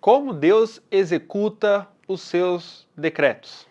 Como Deus executa os seus decretos?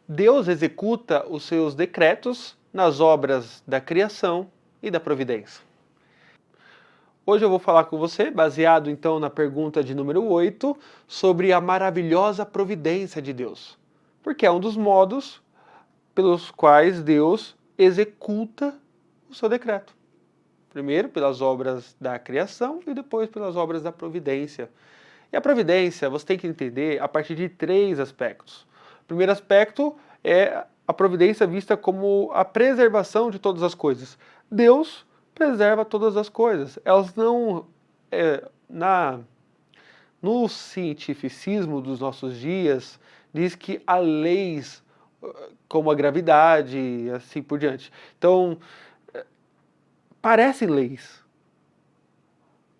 Deus executa os seus decretos nas obras da criação e da providência. Hoje eu vou falar com você, baseado então na pergunta de número 8, sobre a maravilhosa providência de Deus. Porque é um dos modos pelos quais Deus executa o seu decreto. Primeiro pelas obras da criação e depois pelas obras da providência. E a providência você tem que entender a partir de 3 aspectos. O primeiro aspecto é a providência vista como a preservação de todas as coisas. Deus preserva todas as coisas. Elas não... no cientificismo dos nossos dias, diz que há leis como a gravidade e assim por diante. Então, parecem leis,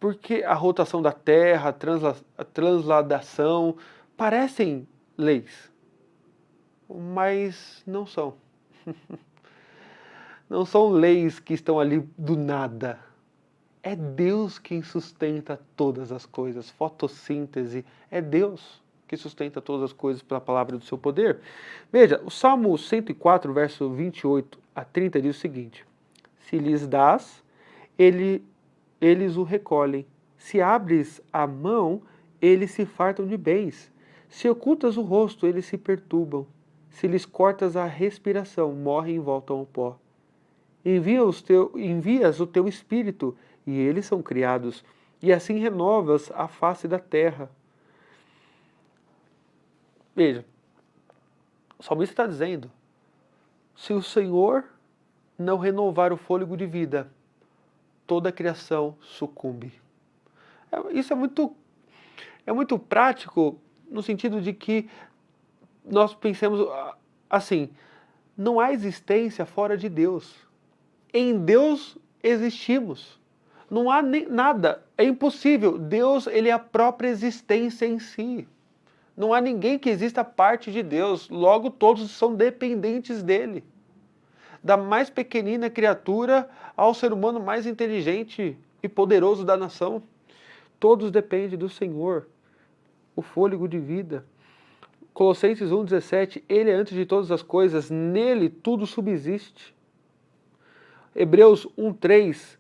porque a rotação da Terra, a transladação, parecem leis, mas não são. Não são leis que estão ali do nada. É Deus quem sustenta todas as coisas. Fotossíntese, é Deus que sustenta todas as coisas pela palavra do seu poder. Veja, o Salmo 104, verso 28 a 30 diz o seguinte: se lhes dás, eles o recolhem. Se abres a mão, eles se fartam de bens. Se ocultas o rosto, eles se perturbam. Se lhes cortas a respiração, morrem e voltam ao pó. Envias o teu espírito, e eles são criados, e assim renovas a face da terra. Veja, o salmista está dizendo, se o Senhor não renovar o fôlego de vida, toda a criação sucumbe. Isso é muito prático, no sentido de que nós pensemos assim, não há existência fora de Deus. Em Deus existimos. Não há nada, é impossível. Deus, ele é a própria existência em si. Não há ninguém que exista a parte de Deus, logo todos são dependentes dele. Da mais pequenina criatura ao ser humano mais inteligente e poderoso da nação. Todos dependem do Senhor, o fôlego de vida. Colossenses 1,17, ele é antes de todas as coisas, nele tudo subsiste. Hebreus 1,3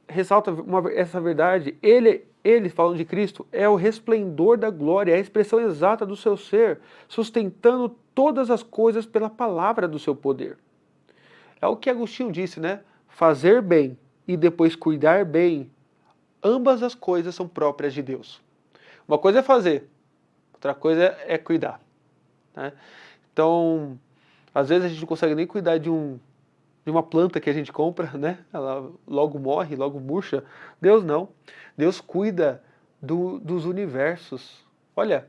ressalta essa verdade. Ele, falando de Cristo, é o resplendor da glória, é a expressão exata do seu ser, sustentando todas as coisas pela palavra do seu poder. É o que Agostinho disse, né? Fazer bem e depois cuidar bem, ambas as coisas são próprias de Deus. Uma coisa é fazer, outra coisa é cuidar. Né? Então, às vezes a gente não consegue nem cuidar de uma planta que a gente compra, né? Ela logo morre, logo murcha. Deus não. Deus cuida dos universos. Olha,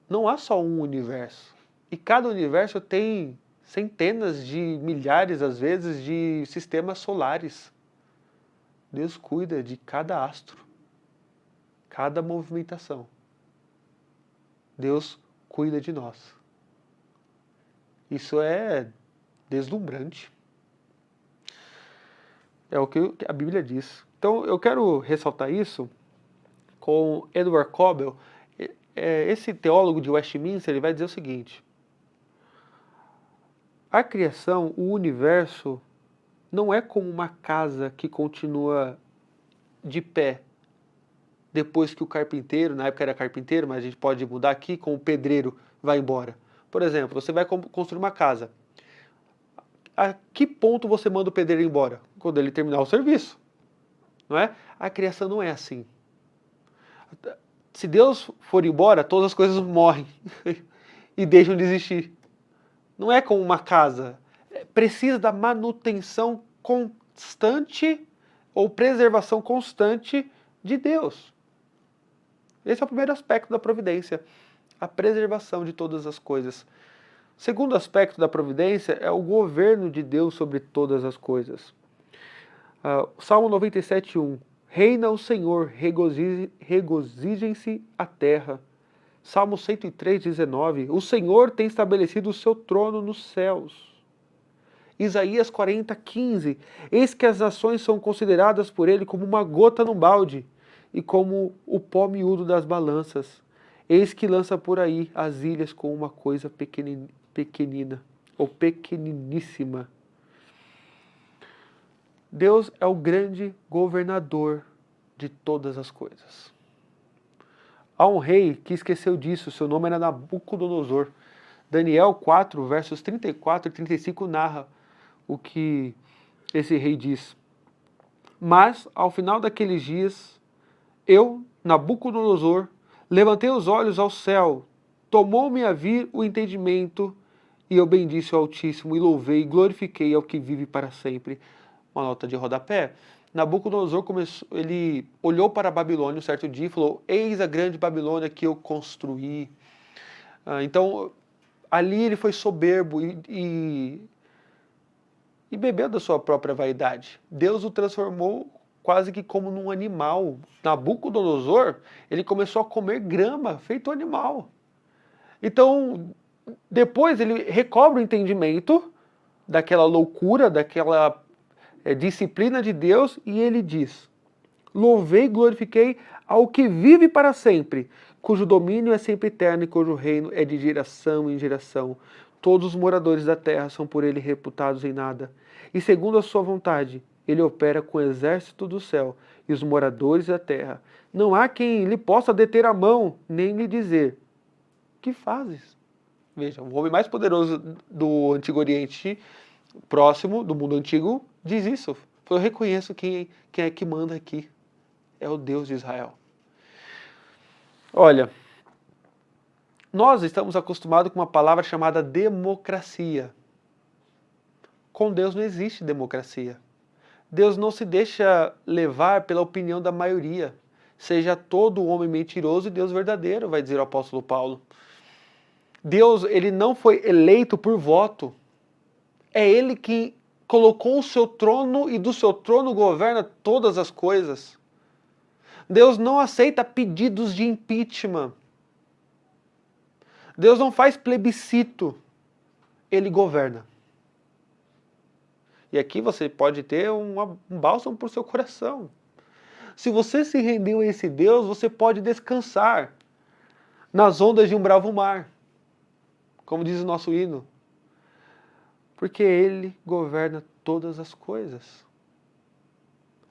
não há só um universo. E cada universo tem centenas de milhares, às vezes, de sistemas solares. Deus cuida de cada astro, cada movimentação. Deus cuida de nós. Isso é deslumbrante. É o que a Bíblia diz. Então eu quero ressaltar isso com Edward Cobbell. Esse teólogo de Westminster, ele vai dizer o seguinte: a criação, o universo, não é como uma casa que continua de pé depois que o carpinteiro, na época era carpinteiro, mas a gente pode mudar aqui, com o pedreiro vai embora. Por exemplo, você vai construir uma casa. A que ponto você manda o pedreiro embora? Quando ele terminar o serviço. Não é? A criação não é assim. Se Deus for embora, todas as coisas morrem e deixam de existir. Não é como uma casa. Precisa da manutenção constante ou preservação constante de Deus. Esse é o primeiro aspecto da providência, a preservação de todas as coisas. O segundo aspecto da providência é o governo de Deus sobre todas as coisas. Salmo 97:1. Reina o Senhor, regozijem-se a terra. Salmo 103:19. O Senhor tem estabelecido o seu trono nos céus. Isaías 40:15. Eis que as nações são consideradas por ele como uma gota no balde e como o pó miúdo das balanças. Eis que lança por aí as ilhas com uma coisa pequenina ou pequeniníssima. Deus é o grande governador de todas as coisas. Há um rei que esqueceu disso, seu nome era Nabucodonosor. Daniel 4, versos 34 e 35 narra o que esse rei diz. Mas, ao final daqueles dias, eu, Nabucodonosor, levantei os olhos ao céu, tomou-me a vir o entendimento, e eu bendisse o Altíssimo, e louvei e glorifiquei ao que vive para sempre. Uma nota de rodapé. Nabucodonosor ele olhou para a Babilônia um certo dia e falou: eis a grande Babilônia que eu construí. Então, ali ele foi soberbo e bebeu da sua própria vaidade. Deus o transformou quase que como num animal. Nabucodonosor, ele começou a comer grama, feito animal. Então, depois ele recobra o entendimento daquela loucura, daquela disciplina de Deus, e ele diz: louvei e glorifiquei ao que vive para sempre, cujo domínio é sempre eterno e cujo reino é de geração em geração. Todos os moradores da terra são por ele reputados em nada. E segundo a sua vontade, ele opera com o exército do céu e os moradores da terra. Não há quem lhe possa deter a mão, nem lhe dizer: que fazes? Veja, o homem mais poderoso do Antigo Oriente Próximo, do mundo antigo, diz isso. Eu reconheço quem é que manda aqui. É o Deus de Israel. Olha, nós estamos acostumados com uma palavra chamada democracia. Com Deus não existe democracia. Deus não se deixa levar pela opinião da maioria. Seja todo homem mentiroso e Deus verdadeiro, vai dizer o apóstolo Paulo. Deus, ele não foi eleito por voto. É ele que colocou o seu trono e do seu trono governa todas as coisas. Deus não aceita pedidos de impeachment. Deus não faz plebiscito. Ele governa. E aqui você pode ter um bálsamo para o seu coração. Se você se rendeu a esse Deus, você pode descansar nas ondas de um bravo mar. Como diz o nosso hino. Porque Ele governa todas as coisas.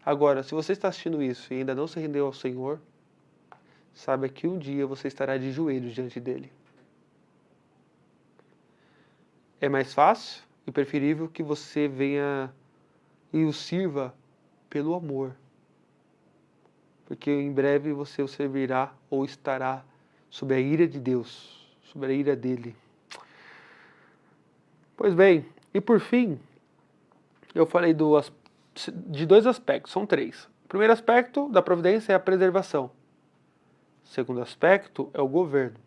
Agora, se você está assistindo isso e ainda não se rendeu ao Senhor, saiba que um dia você estará de joelhos diante dEle. É mais fácil e preferível que você venha e o sirva pelo amor. Porque em breve você o servirá ou estará sob a ira de Deus, sob a ira dEle. Pois bem, e por fim, eu falei de dois aspectos, são três. O primeiro aspecto da providência é a preservação. O segundo aspecto é o governo.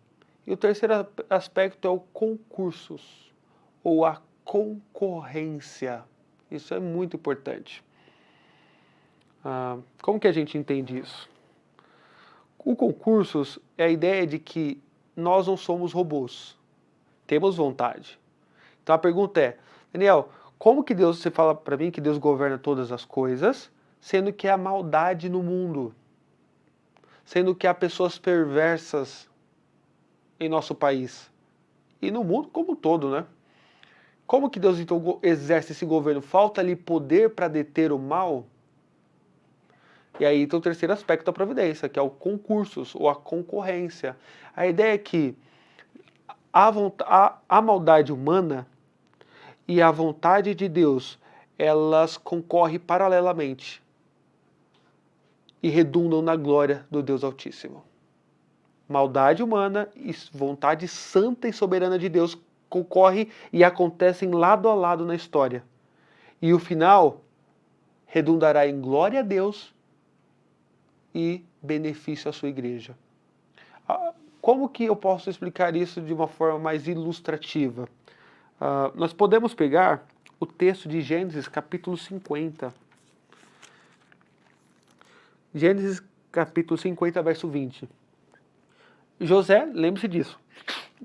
E o terceiro aspecto é o concursos, ou a concorrência. Isso é muito importante. Como que a gente entende isso? O concursos é a ideia de que nós não somos robôs. Temos vontade. Então a pergunta é, Daniel, como que Deus, você fala para mim que Deus governa todas as coisas, sendo que há maldade no mundo? Sendo que há pessoas perversas em nosso país? E no mundo como um todo, né? Como que Deus então exerce esse governo? Falta-lhe poder para deter o mal? E aí tem o terceiro aspecto da providência, que é o concursos, ou a concorrência. A ideia é que a maldade humana e a vontade de Deus, elas concorrem paralelamente e redundam na glória do Deus Altíssimo. Maldade humana e vontade santa e soberana de Deus concorrem e acontecem lado a lado na história. E o final redundará em glória a Deus e benefício à sua igreja. Como que eu posso explicar isso de uma forma mais ilustrativa? Nós podemos pegar o texto de Gênesis capítulo 50. Gênesis capítulo 50, verso 20. José, lembre-se disso.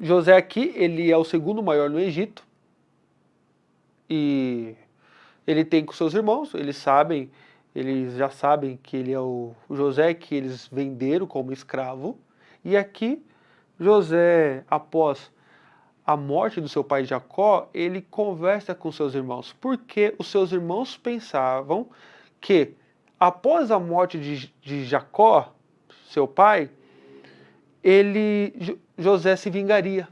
José aqui, ele é o segundo maior no Egito. E ele tem com seus irmãos, eles já sabem que ele é o José, que eles venderam como escravo. E aqui, José, após a morte do seu pai Jacó, ele conversa com seus irmãos, porque os seus irmãos pensavam que após a morte de Jacó, seu pai, José se vingaria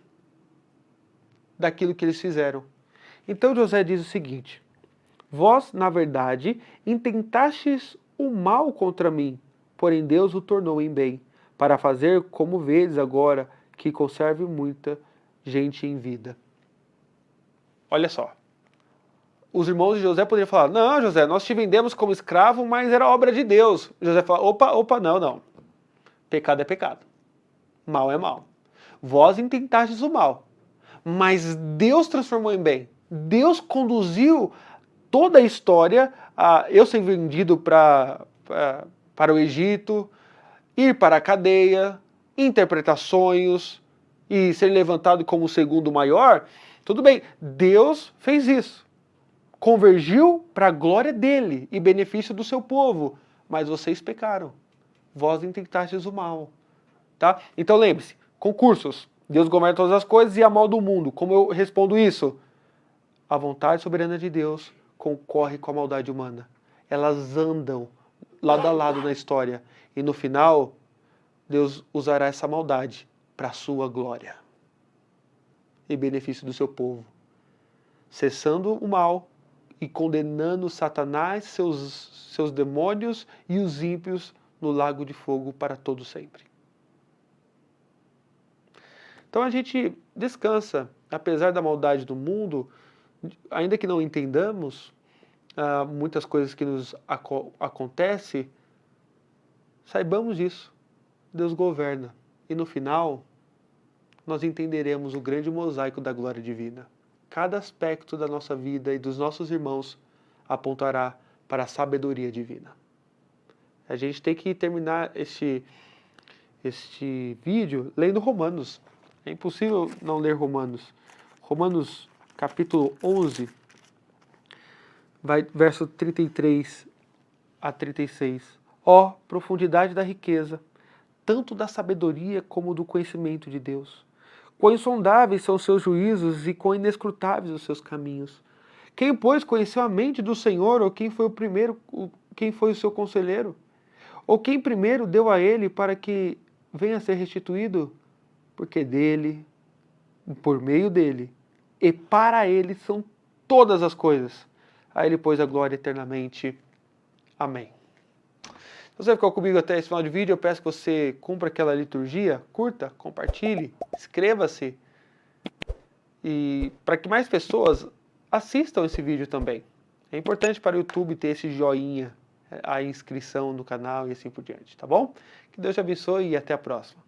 daquilo que eles fizeram. Então José diz o seguinte: vós, na verdade, intentastes o mal contra mim, porém Deus o tornou em bem, para fazer como vedes agora, que conserve muita gente em vida. Olha só. Os irmãos de José poderiam falar: não, José, nós te vendemos como escravo, mas era obra de Deus. José fala: opa, não. Pecado é pecado. Mal é mal. Vós intentastes o mal, mas Deus transformou em bem. Deus conduziu toda a história a eu ser vendido para o Egito, ir para a cadeia, interpretar sonhos e ser levantado como o segundo maior. Tudo bem, Deus fez isso. Convergiu para a glória dele e benefício do seu povo. Mas vocês pecaram. Vós intentastes o mal. Tá? Então lembre-se, concursos. Deus governa todas as coisas e a mal do mundo. Como eu respondo isso? A vontade soberana de Deus concorre com a maldade humana. Elas andam lado a lado na história. E no final, Deus usará essa maldade para a sua glória e benefício do seu povo. Cessando o mal e condenando Satanás, seus demônios e os ímpios no lago de fogo para todo sempre. Então a gente descansa, apesar da maldade do mundo, ainda que não entendamos muitas coisas que nos acontecem, saibamos isso. Deus governa. E no final, nós entenderemos o grande mosaico da glória divina. Cada aspecto da nossa vida e dos nossos irmãos apontará para a sabedoria divina. A gente tem que terminar este vídeo lendo Romanos. É impossível não ler Romanos. Romanos capítulo 11, verso 33 a 36. Ó, profundidade da riqueza, tanto da sabedoria como do conhecimento de Deus. Quão insondáveis são os seus juízos e quão inescrutáveis os seus caminhos. Quem, pois, conheceu a mente do Senhor, ou quem foi quem foi o seu conselheiro? Ou quem primeiro deu a ele para que venha a ser restituído? Porque dele, por meio dele, e para ele são todas as coisas. A ele, pois, a glória eternamente. Amém. Se você ficou comigo até esse final de vídeo, eu peço que você cumpra aquela liturgia, curta, compartilhe, inscreva-se. E para que mais pessoas assistam esse vídeo também. É importante para o YouTube ter esse joinha, a inscrição no canal e assim por diante, tá bom? Que Deus te abençoe e até a próxima.